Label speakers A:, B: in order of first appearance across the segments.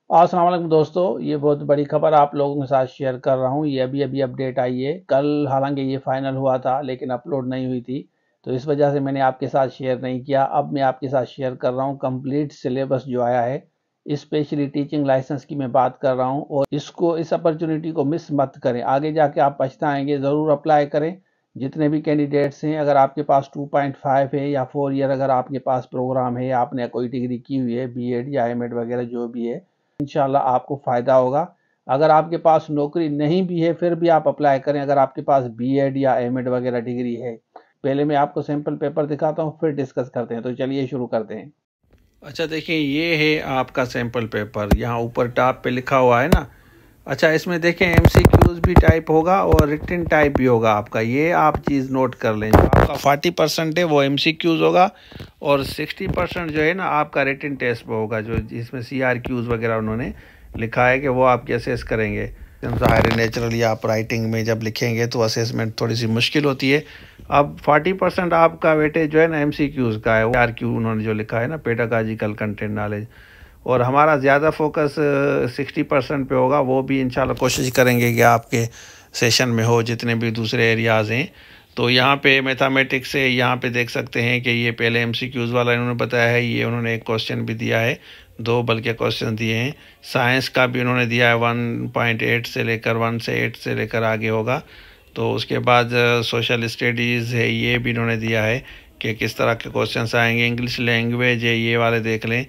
A: अस्सलाम वालेकुम दोस्तों, ये बहुत बड़ी खबर आप लोगों के साथ शेयर कर रहा हूँ। ये अभी अपडेट आई है। कल हालांकि ये फाइनल हुआ था लेकिन अपलोड नहीं हुई थी, तो इस वजह से मैंने आपके साथ शेयर नहीं किया। अब मैं आपके साथ शेयर कर रहा हूँ कंप्लीट सिलेबस जो आया है, स्पेशली टीचिंग लाइसेंस की मैं बात कर रहा हूँ। और इस अपॉर्चुनिटी को मिस मत करें, आगे जाके आप पछताएंगे। ज़रूर अप्लाई करें। जितने भी कैंडिडेट्स हैं, अगर आपके पास 2.5 है या 4 ईयर अगर आपके पास प्रोग्राम है, आपने कोई डिग्री की हुई है, बीएड या एमएड वगैरह जो भी है, इंशाल्लाह आपको फ़ायदा होगा। अगर आपके पास नौकरी नहीं भी है फिर भी आप अप्लाई करें, अगर आपके पास बीएड या एमएड वगैरह डिग्री है। पहले मैं आपको सैंपल पेपर दिखाता हूँ, फिर डिस्कस करते हैं। तो चलिए शुरू करते हैं।
B: अच्छा देखिए, ये है आपका सैंपल पेपर। यहाँ ऊपर टॉप पे लिखा हुआ है ना। अच्छा, इसमें देखें एमसीक्यूज भी टाइप होगा और रिटन टाइप भी होगा आपका। ये आप चीज़ नोट कर लें। जो आपका 40% है वो एमसीक्यूज होगा और 60% जो है ना आपका रिटन टेस्ट पे होगा, जो जिसमें सीआरक्यूज वगैरह उन्होंने लिखा है कि वो आप असेस करेंगे। ज़ाहिर नेचुरली आप राइटिंग में जब लिखेंगे तो असेसमेंट थोड़ी सी मुश्किल होती है। अब 40% आपका वेटेज जो है ना एमसीक्यूज का है, आरक्यू उन्होंने जो लिखा है ना, पेडागॉजिकल कंटेंट नॉलेज। और हमारा ज़्यादा फोकस 60% पे होगा। वो भी इंशाल्लाह कोशिश करेंगे कि आपके सेशन में हो, जितने भी दूसरे एरियाज़ हैं। तो यहाँ पे मैथमेटिक्स से यहाँ पे देख सकते हैं कि ये पहले एमसीक्यूज़ वाला इन्होंने बताया है। ये उन्होंने एक क्वेश्चन भी दिया है, दो बल्कि क्वेश्चन दिए हैं। साइंस का भी उन्होंने दिया है, 1.8 से लेकर 1 से 8 से लेकर आगे होगा। तो उसके बाद सोशल स्टडीज़ है, ये भी इन्होंने दिया है कि किस तरह के क्वेश्चंस आएंगे। इंग्लिश लैंग्वेज है, ये वाले देख लें।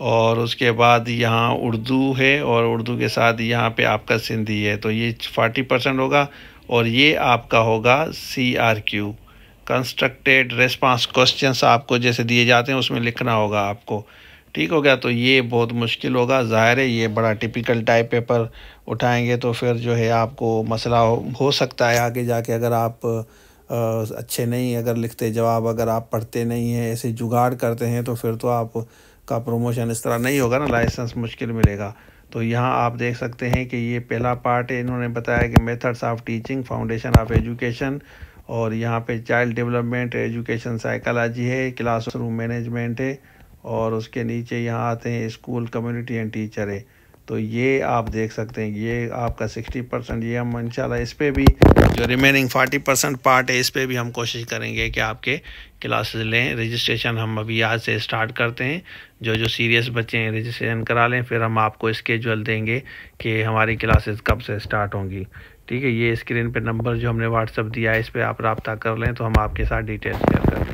B: और उसके बाद यहाँ उर्दू है और उर्दू के साथ यहाँ पे आपका सिंधी है। तो ये 40% होगा। और ये आपका होगा CRQ, कंस्ट्रक्टेड रेस्पॉन्स क्वेश्चंस आपको जैसे दिए जाते हैं उसमें लिखना होगा आपको। ठीक हो गया। तो ये बहुत मुश्किल होगा, ज़ाहिर है ये बड़ा टिपिकल टाइप पेपर उठाएंगे तो फिर जो है आपको मसला हो सकता है आगे जाके। अगर आप अच्छे नहीं अगर लिखते जवाब, अगर आप पढ़ते नहीं हैं, ऐसे जुगाड़ करते हैं, तो फिर तो आप का प्रमोशन इस तरह नहीं होगा ना, लाइसेंस मुश्किल मिलेगा। तो यहाँ आप देख सकते हैं कि ये पहला पार्ट है। इन्होंने बताया कि methods of teaching, foundation of education, और यहाँ पे चाइल्ड डेवलपमेंट, एजुकेशन साइकोलॉजी है, क्लासरूम मैनेजमेंट है, और उसके नीचे यहाँ आते हैं स्कूल कम्युनिटी एंड टीचर है। तो ये आप देख सकते हैं ये आपका 60%। ये हम इंशाल्लाह इस पर भी जो रिमेनिंग 40% पार्ट है, इस पर भी हम कोशिश करेंगे कि आपके क्लासेस लें। रजिस्ट्रेशन हम अभी आज से स्टार्ट करते हैं। जो जो सीरियस बच्चे हैं रजिस्ट्रेशन करा लें, फिर हम आपको स्केड्यूल देंगे कि हमारी क्लासेस कब से स्टार्ट होंगी। ठीक है, ये स्क्रीन पे नंबर जो हमने व्हाट्सअप दिया है, इस पर आप रब्ता कर लें तो हम आपके साथ डिटेल शेयर करें।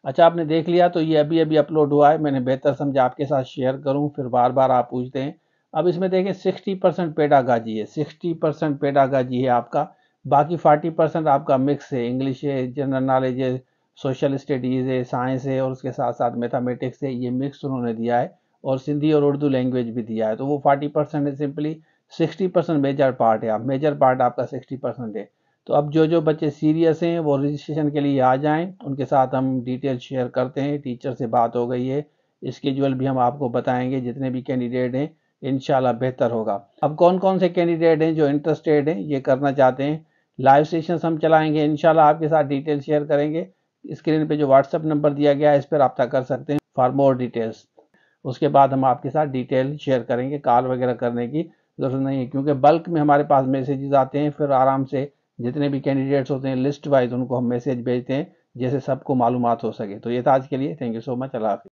A: अच्छा, आपने देख लिया तो ये अभी अपलोड हुआ है। मैंने बेहतर समझा आपके साथ शेयर करूं, फिर बार बार आप पूछते हैं। अब इसमें देखें 60% पेडागाजी है, 60% पेडागाजी है आपका। बाकी 40% आपका मिक्स है, इंग्लिश है, जनरल नॉलेज है, सोशल स्टडीज़ है, साइंस है, और उसके साथ साथ मैथमेटिक्स है। ये मिक्स उन्होंने दिया है, और सिंधी और उर्दू लैंग्वेज भी दिया है। तो वो 40% है सिंपली। 60% मेजर पार्ट है, आप मेजर पार्ट आपका 60% है। तो अब जो जो बच्चे सीरियस हैं वो रजिस्ट्रेशन के लिए आ जाएं, उनके साथ हम डिटेल शेयर करते हैं। टीचर से बात हो गई है, स्केड्यूल भी हम आपको बताएंगे। जितने भी कैंडिडेट हैं इंशाल्लाह बेहतर होगा। अब कौन कौन से कैंडिडेट हैं जो इंटरेस्टेड हैं, ये करना चाहते हैं, लाइव सेशन हम चलाएंगे इंशाल्लाह, आपके साथ डिटेल शेयर करेंगे। स्क्रीन पे जो व्हाट्सअप नंबर दिया गया है, इस पर रब्ता कर सकते हैं फॉर मोर डिटेल्स। उसके बाद हम आपके साथ डिटेल शेयर करेंगे। कॉल वगैरह करने की ज़रूरत नहीं है, क्योंकि बल्क में हमारे पास मैसेजेस आते हैं। फिर आराम से जितने भी कैंडिडेट्स होते हैं लिस्ट वाइज उनको हम मैसेज भेजते हैं, जैसे सबको मालूमात हो सके। तो ये था आज के लिए। Thank you so much. Allah हाफिज़।